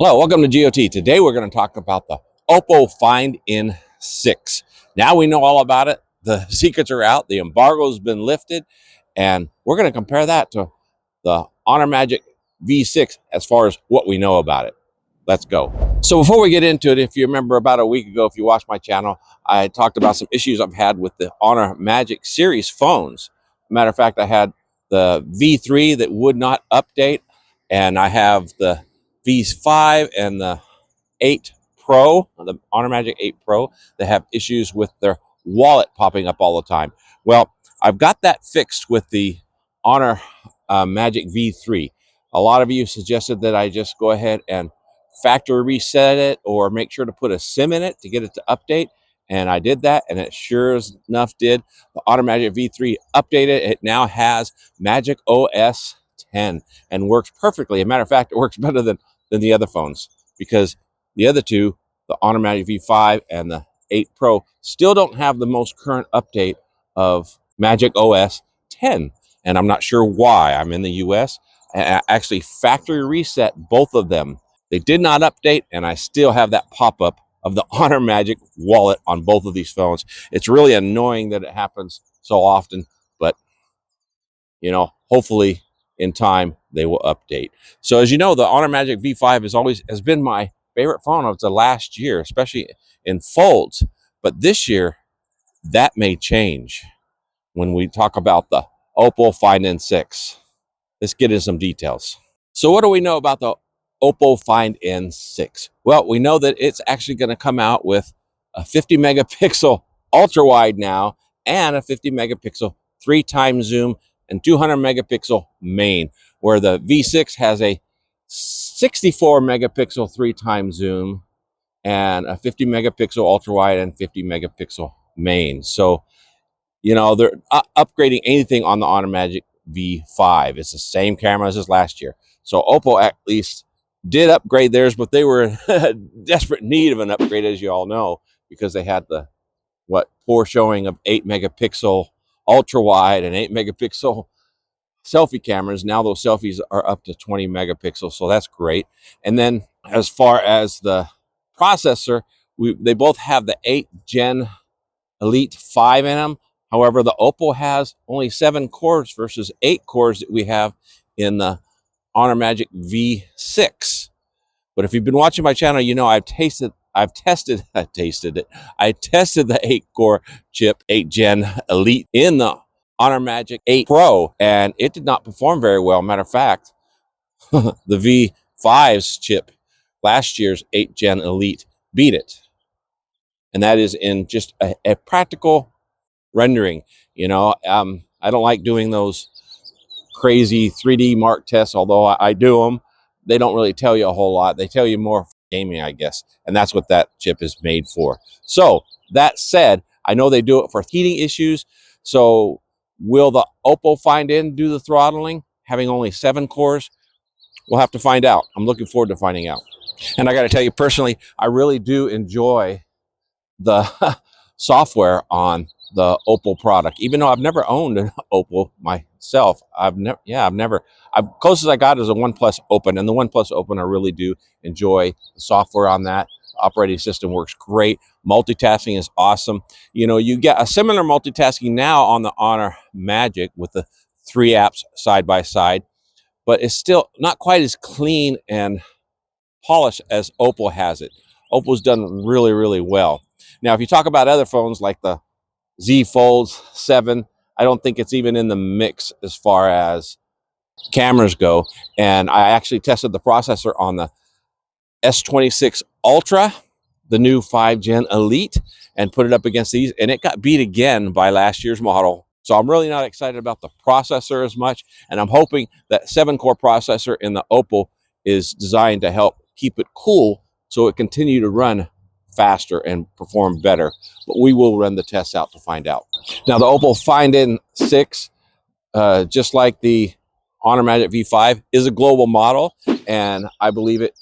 Hello, welcome to GOT. Today we're going to talk about the Oppo Find N6. Now we know all about it. The secrets are out. The embargo's been lifted. And we're going to compare that to the Honor Magic V6 as far as what we know about it. Let's go. So before we get into it, if you remember about a week ago, if you watched my channel, I talked about some issues I've had with the Honor Magic series phones. Matter of fact, I had the V3 that would not update, and I have the V5 and the 8 Pro, the Honor Magic 8 Pro, that have issues with their wallet popping up all the time. Well, I've got that fixed with the Honor Magic V3. A lot of you suggested that I just go ahead and factory reset it or make sure to put a SIM in it to get it to update. And I did that, and it sure enough did. The Honor Magic V3 updated. It now has Magic OS 10 and works perfectly. As a matter of fact, it works better than the other phones, because the other two, the Honor Magic V5 and the 8 Pro, still don't have the most current update of Magic OS 10. And I'm not sure why. I'm in the US, and I actually factory reset both of them. They did not update, and I still have that pop-up of the Honor Magic wallet on both of these phones. It's really annoying that it happens so often, but you know, hopefully in time they will update. So as you know, the Honor Magic V5 has been my favorite phone of the last year, especially in folds. But this year, that may change when we talk about the Oppo Find N6. Let's get into some details. So what do we know about the Oppo Find N6? Well, we know that it's actually going to come out with a 50 megapixel ultra wide now, and a 50 megapixel 3x zoom and 200 megapixel main, where the V6 has a 64 megapixel 3x zoom and a 50 megapixel ultra wide and 50 megapixel main. So, you know, they're upgrading anything on the Honor Magic V5. It's the same cameras as last year. So Oppo at least did upgrade theirs, but they were in desperate need of an upgrade, as you all know, because they had the poor showing of 8 megapixel ultra wide and 8 megapixel selfie cameras. Now those selfies are up to 20 megapixels, so that's great. And then as far as the processor, they both have the 8 Gen Elite 5 in them. However, the Oppo has only 7 cores versus 8 cores that we have in the Honor Magic V6. But if you've been watching my channel, you know I tested the 8-core chip, 8 Gen Elite in the Honor Magic 8 Pro, and it did not perform very well. Matter of fact, the V5's chip, last year's 8 Gen Elite, beat it. And that is in just a practical rendering. You know, I don't like doing those crazy 3D mark tests, although I do them. They don't really tell you a whole lot. They tell you more for gaming, I guess. And that's what that chip is made for. So that said, I know they do it for heating issues. So will the Oppo Find N do the throttling, having only 7 cores? We'll have to find out. I'm looking forward to finding out. And I got to tell you personally, I really do enjoy the software on the Oppo product, even though I've never owned an Oppo myself. Closest I got is a OnePlus Open, and the OnePlus Open, I really do enjoy the software on that. The operating system works great. Multitasking is awesome. You know, you get a similar multitasking now on the Honor Magic with the 3 apps side by side, but it's still not quite as clean and polished as Oppo has it. Oppo's done really, really well. Now, if you talk about other phones like the Z Fold 7, I don't think it's even in the mix as far as cameras go. And I actually tested the processor on the S26 Ultra, the new 5 Gen Elite, and put it up against these, and it got beat again by last year's model. So I'm really not excited about the processor as much, and I'm hoping that 7-core processor in the Oppo is designed to help keep it cool so it continue to run faster and perform better. But we will run the tests out to find out. Now, the Oppo Find N6, just like the Honor Magic V5, is a global model, and I believe it.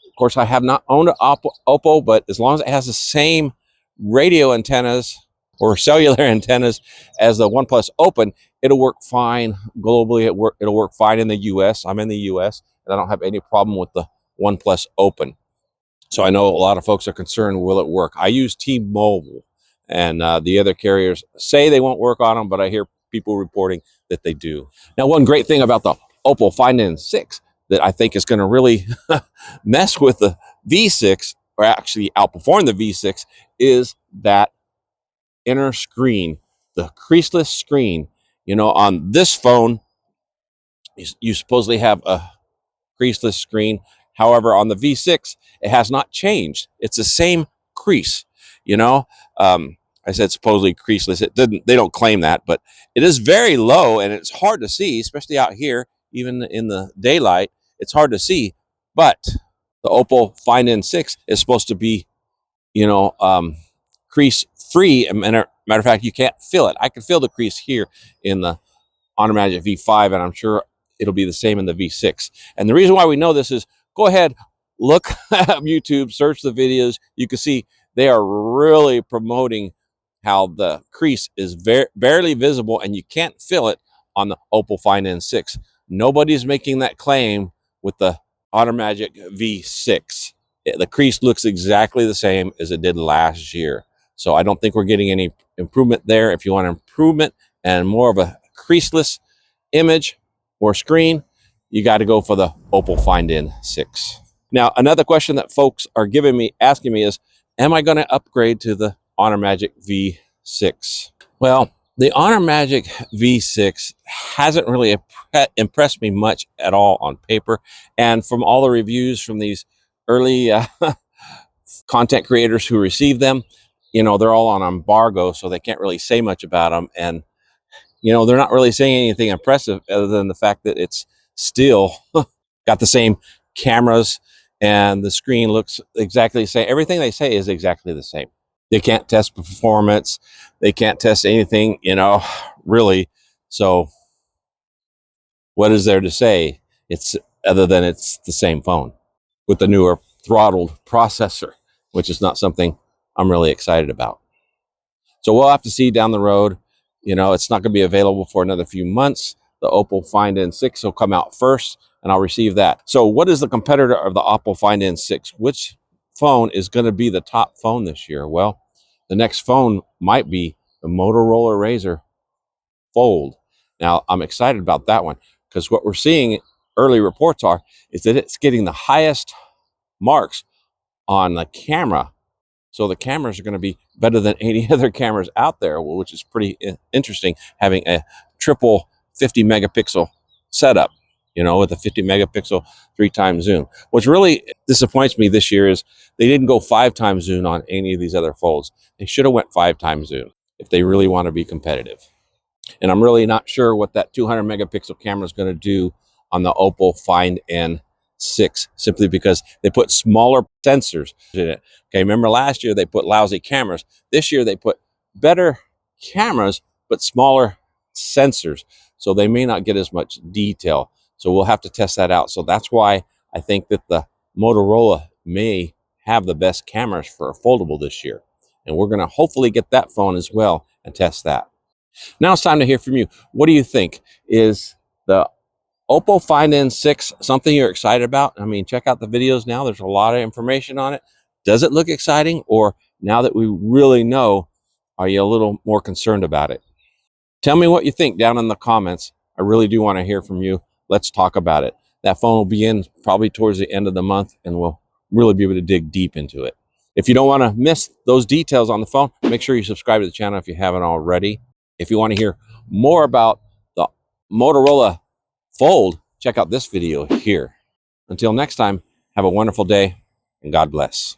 Of course, I have not owned an Oppo, but as long as it has the same radio antennas or cellular antennas as the OnePlus Open, it'll work fine globally. It'll work fine in the US. I'm in the US, and I don't have any problem with the OnePlus Open. So I know a lot of folks are concerned, will it work? I use T-Mobile, and the other carriers say they won't work on them, but I hear people reporting that they do. Now, one great thing about the Oppo Find N6 that I think is going to really mess with the V6, or actually outperform the V6, is that inner screen, the creaseless screen. You know, on this phone, you supposedly have a creaseless screen. However, on the V6, it has not changed. It's the same crease. You know, I said supposedly creaseless. It didn't. They don't claim that, but it is very low and it's hard to see, especially out here, even in the daylight. It's hard to see. But the Oppo Find N6 is supposed to be, you know, crease free. Matter of fact, you can't feel it. I can feel the crease here in the Honor Magic V5, and I'm sure it'll be the same in the V6. And the reason why we know this is, go ahead, look at YouTube, search the videos. You can see they are really promoting how the crease is barely visible and you can't feel it on the Oppo Find N6. Nobody's making that claim with the Honor Magic V6. The crease looks exactly the same as it did last year. So I don't think we're getting any improvement there. If you want improvement and more of a creaseless image or screen, you got to go for the Oppo Find N6. Now, another question that folks are asking me is, am I going to upgrade to the Honor Magic V6? Well, the Honor Magic V6 hasn't really impressed me much at all on paper. And from all the reviews from these early content creators who receive them, you know, they're all on embargo, so they can't really say much about them. And, you know, they're not really saying anything impressive other than the fact that it's still got the same cameras and the screen looks exactly the same. Everything they say is exactly the same. They can't test performance. They can't test anything, you know, really. So what is there to say? It's other than it's the same phone with the newer throttled processor, which is not something I'm really excited about. So we'll have to see down the road. You know, it's not going to be available for another few months. The Oppo Find N6 will come out first, and I'll receive that. So what is the competitor of the Oppo Find N6? Which phone is going to be the top phone this year? Well, the next phone might be the Motorola Razr Fold. Now, I'm excited about that one because what we're seeing, early reports is that it's getting the highest marks on the camera. So the cameras are going to be better than any other cameras out there, which is pretty interesting, having a triple 50 megapixel setup, you know, with a 50 megapixel 3x zoom. What really disappoints me this year is they didn't go 5x zoom on any of these other folds. They should have went 5x zoom if they really want to be competitive. And I'm really not sure what that 200 megapixel camera is going to do on the Oppo Find N6, simply because they put smaller sensors in it. Okay, remember last year they put lousy cameras. This year they put better cameras, but smaller sensors. So they may not get as much detail. So we'll have to test that out. So that's why I think that the Motorola may have the best cameras for a foldable this year. And we're going to hopefully get that phone as well and test that. Now it's time to hear from you. What do you think? Is the Oppo Find N6 something you're excited about? I mean, check out the videos now. There's a lot of information on it. Does it look exciting? Or now that we really know, are you a little more concerned about it? Tell me what you think down in the comments. I really do want to hear from you. Let's talk about it. That phone will be in probably towards the end of the month, and we'll really be able to dig deep into it. If you don't want to miss those details on the phone, make sure you subscribe to the channel if you haven't already. If you want to hear more about the Motorola Fold, check out this video here. Until next time, have a wonderful day and God bless.